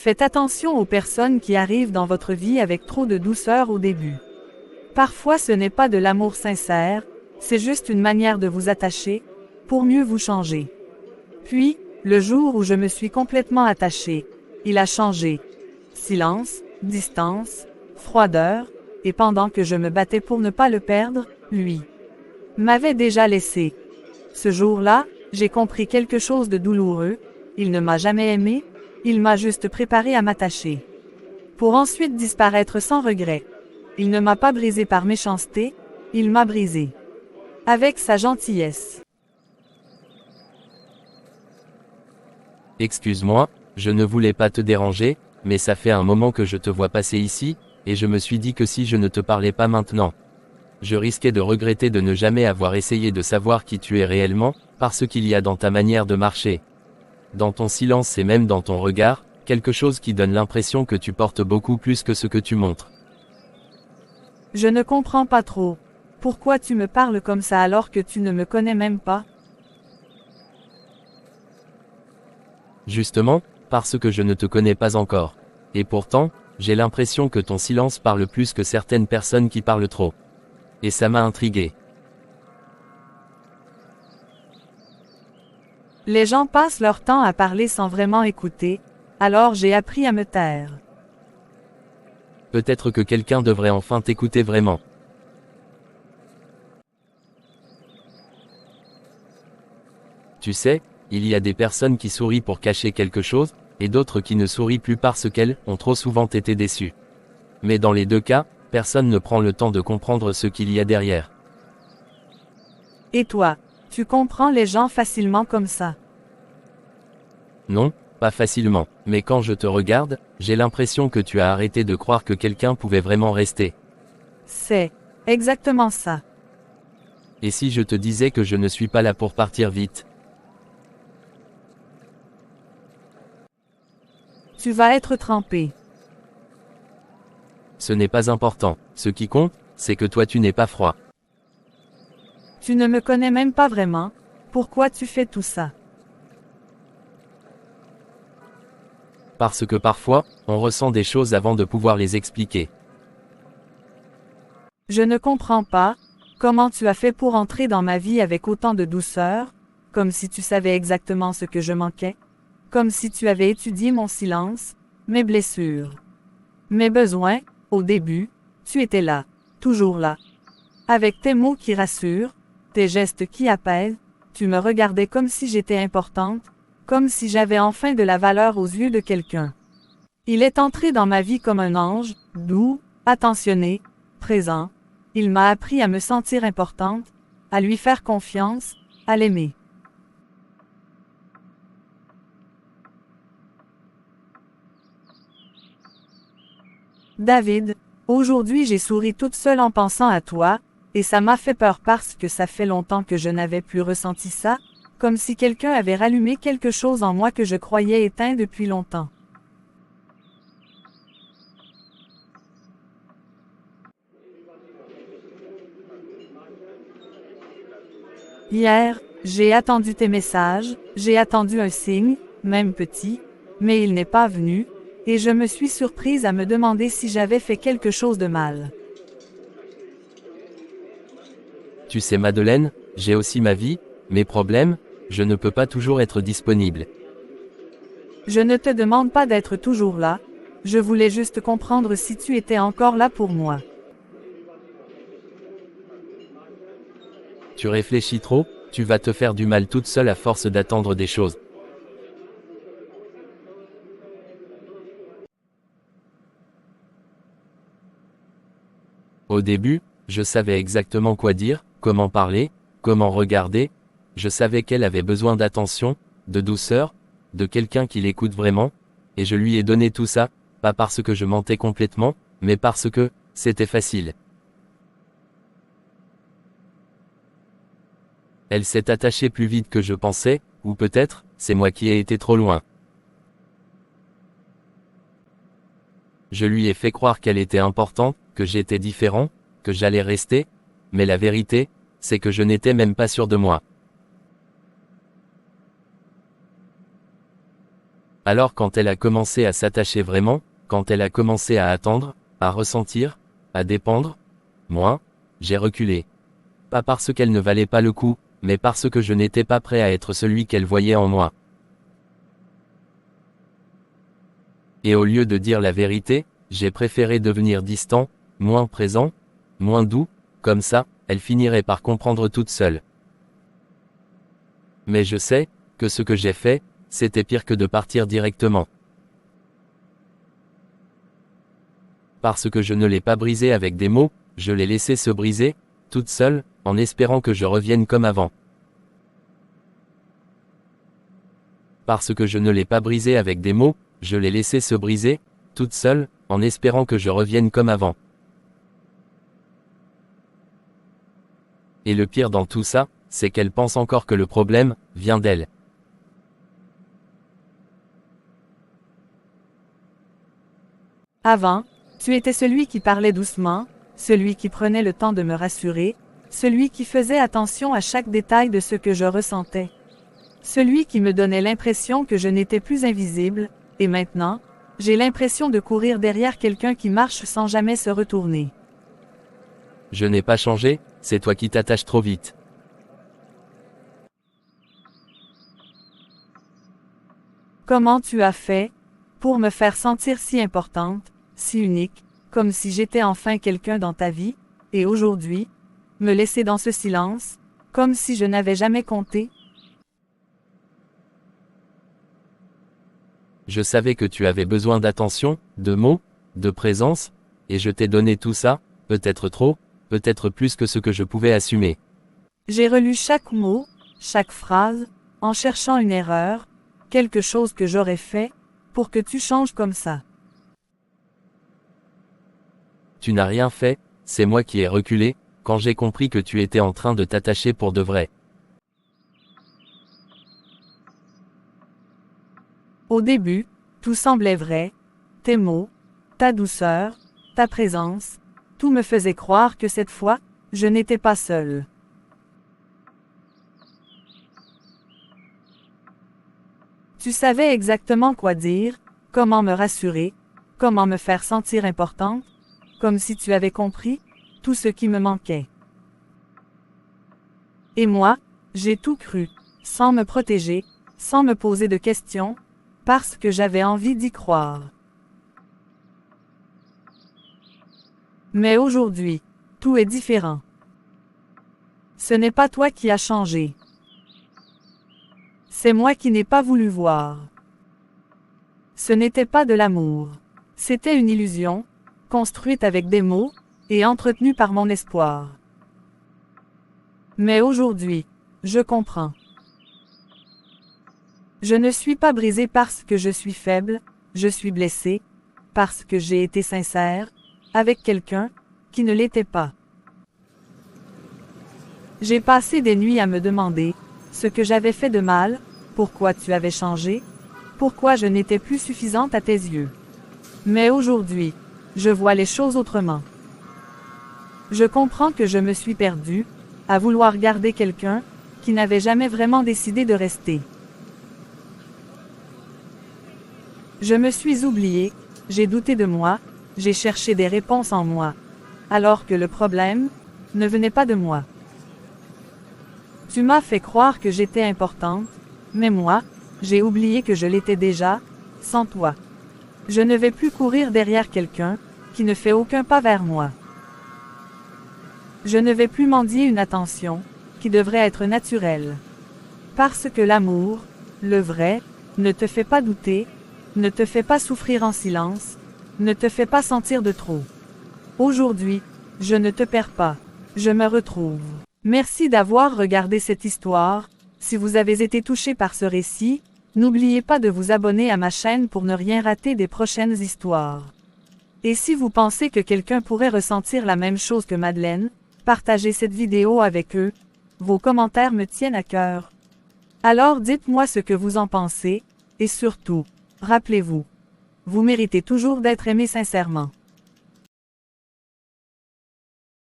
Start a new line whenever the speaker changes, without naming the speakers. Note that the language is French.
Faites attention aux personnes qui arrivent dans votre vie avec trop de douceur au début. Parfois ce n'est pas de l'amour sincère, c'est juste une manière de vous attacher, pour mieux vous changer. Puis, le jour où je me suis complètement attachée, il a changé. Silence, distance, froideur, et pendant que je me battais pour ne pas le perdre, lui m'avait déjà laissé. Ce jour-là, j'ai compris quelque chose de douloureux, il ne m'a jamais aimé, il m'a juste préparé à m'attacher. Pour ensuite disparaître sans regret. Il ne m'a pas brisé par méchanceté, il m'a brisé avec sa gentillesse.
Excuse-moi, je ne voulais pas te déranger, mais ça fait un moment que je te vois passer ici, et je me suis dit que si je ne te parlais pas maintenant, je risquais de regretter de ne jamais avoir essayé de savoir qui tu es réellement, parce qu'il y a dans ta manière de marcher, dans ton silence et même dans ton regard, quelque chose qui donne l'impression que tu portes beaucoup plus que ce que tu montres.
Je ne comprends pas trop. Pourquoi tu me parles comme ça alors que tu ne me connais même pas?
Justement, parce que je ne te connais pas encore. Et pourtant, j'ai l'impression que ton silence parle plus que certaines personnes qui parlent trop. Et ça m'a intrigué.
Les gens passent leur temps à parler sans vraiment écouter, alors j'ai appris à me taire.
Peut-être que quelqu'un devrait enfin t'écouter vraiment. Tu sais, il y a des personnes qui sourient pour cacher quelque chose, et d'autres qui ne sourient plus parce qu'elles ont trop souvent été déçues. Mais dans les deux cas, personne ne prend le temps de comprendre ce qu'il y a derrière.
Et toi, tu comprends les gens facilement comme ça?
Non, pas facilement, mais quand je te regarde, j'ai l'impression que tu as arrêté de croire que quelqu'un pouvait vraiment rester.
C'est exactement ça.
Et si je te disais que je ne suis pas là pour partir vite?
Tu vas être trempé.
Ce n'est pas important, ce qui compte, c'est que toi tu n'es pas froid.
Tu ne me connais même pas vraiment, pourquoi tu fais tout ça?
Parce que parfois, on ressent des choses avant de pouvoir les expliquer.
Je ne comprends pas, comment tu as fait pour entrer dans ma vie avec autant de douceur, comme si tu savais exactement ce que je manquais, comme si tu avais étudié mon silence, mes blessures, mes besoins, au début, tu étais là, toujours là. Avec tes mots qui rassurent, tes gestes qui apaisent, tu me regardais comme si j'étais importante, comme si j'avais enfin de la valeur aux yeux de quelqu'un. Il est entré dans ma vie comme un ange, doux, attentionné, présent. Il m'a appris à me sentir importante, à lui faire confiance, à l'aimer. David, aujourd'hui j'ai souri toute seule en pensant à toi, et ça m'a fait peur parce que ça fait longtemps que je n'avais plus ressenti ça, comme si quelqu'un avait rallumé quelque chose en moi que je croyais éteint depuis longtemps. Hier, j'ai attendu tes messages, j'ai attendu un signe, même petit, mais il n'est pas venu, et je me suis surprise à me demander si j'avais fait quelque chose de mal.
Tu sais Madeleine, j'ai aussi ma vie, mes problèmes, je ne peux pas toujours être disponible.
Je ne te demande pas d'être toujours là, je voulais juste comprendre si tu étais encore là pour moi.
Tu réfléchis trop, tu vas te faire du mal toute seule à force d'attendre des choses. Au début, je savais exactement quoi dire, comment parler, comment regarder, je savais qu'elle avait besoin d'attention, de douceur, de quelqu'un qui l'écoute vraiment, et je lui ai donné tout ça, pas parce que je mentais complètement, mais parce que, c'était facile. Elle s'est attachée plus vite que je pensais, ou peut-être, c'est moi qui ai été trop loin. Je lui ai fait croire qu'elle était importante, que j'étais différent, que j'allais rester, mais la vérité, c'est que je n'étais même pas sûr de moi. Alors quand elle a commencé à s'attacher vraiment, quand elle a commencé à attendre, à ressentir, à dépendre, moi, j'ai reculé. Pas parce qu'elle ne valait pas le coup, mais parce que je n'étais pas prêt à être celui qu'elle voyait en moi. Et au lieu de dire la vérité, j'ai préféré devenir distant, moins présent, moins doux, comme ça, elle finirait par comprendre toute seule. Mais je sais, que ce que j'ai fait, c'était pire que de partir directement. Parce que je ne l'ai pas brisé avec des mots, je l'ai laissé se briser, toute seule, en espérant que je revienne comme avant. Parce que je ne l'ai pas brisé avec des mots, je l'ai laissé se briser, toute seule, en espérant que je revienne comme avant. Et le pire dans tout ça, c'est qu'elle pense encore que le problème vient d'elle.
Avant, tu étais celui qui parlait doucement, celui qui prenait le temps de me rassurer, celui qui faisait attention à chaque détail de ce que je ressentais. Celui qui me donnait l'impression que je n'étais plus invisible, et maintenant, j'ai l'impression de courir derrière quelqu'un qui marche sans jamais se retourner.
Je n'ai pas changé, c'est toi qui t'attaches trop vite.
Comment tu as fait pour me faire sentir si importante, si unique, comme si j'étais enfin quelqu'un dans ta vie, et aujourd'hui, me laisser dans ce silence, comme si je n'avais jamais compté?
Je savais que tu avais besoin d'attention, de mots, de présence, et je t'ai donné tout ça, peut-être trop, peut-être plus que ce que je pouvais assumer.
J'ai relu chaque mot, chaque phrase, en cherchant une erreur, quelque chose que j'aurais fait, pour que tu changes comme ça.
Tu n'as rien fait, c'est moi qui ai reculé, quand j'ai compris que tu étais en train de t'attacher pour de vrai.
Au début, tout semblait vrai, tes mots, ta douceur, ta présence, tout me faisait croire que cette fois, je n'étais pas seule. Tu savais exactement quoi dire, comment me rassurer, comment me faire sentir importante, comme si tu avais compris tout ce qui me manquait. Et moi, j'ai tout cru, sans me protéger, sans me poser de questions, parce que j'avais envie d'y croire. Mais aujourd'hui, tout est différent. Ce n'est pas toi qui as changé. C'est moi qui n'ai pas voulu voir. Ce n'était pas de l'amour. C'était une illusion, construite avec des mots, et entretenue par mon espoir. Mais aujourd'hui, je comprends. Je ne suis pas brisée parce que je suis faible, je suis blessée, parce que j'ai été sincère, avec quelqu'un, qui ne l'était pas. J'ai passé des nuits à me demander, ce que j'avais fait de mal, pourquoi tu avais changé, pourquoi je n'étais plus suffisante à tes yeux. Mais aujourd'hui, je vois les choses autrement. Je comprends que je me suis perdue, à vouloir garder quelqu'un, qui n'avait jamais vraiment décidé de rester. Je me suis oubliée, j'ai douté de moi, j'ai cherché des réponses en moi, alors que le problème ne venait pas de moi. Tu m'as fait croire que j'étais importante, mais moi, j'ai oublié que je l'étais déjà, sans toi. Je ne vais plus courir derrière quelqu'un qui ne fait aucun pas vers moi. Je ne vais plus mendier une attention qui devrait être naturelle. Parce que l'amour, le vrai, ne te fait pas douter, ne te fait pas souffrir en silence, ne te fait pas sentir de trop. Aujourd'hui, je ne te perds pas, je me retrouve. Merci d'avoir regardé cette histoire. Si vous avez été touché par ce récit, n'oubliez pas de vous abonner à ma chaîne pour ne rien rater des prochaines histoires. Et si vous pensez que quelqu'un pourrait ressentir la même chose que Madeleine, partagez cette vidéo avec eux. Vos commentaires me tiennent à cœur. Alors dites-moi ce que vous en pensez, et surtout, rappelez-vous, vous méritez toujours d'être aimé sincèrement.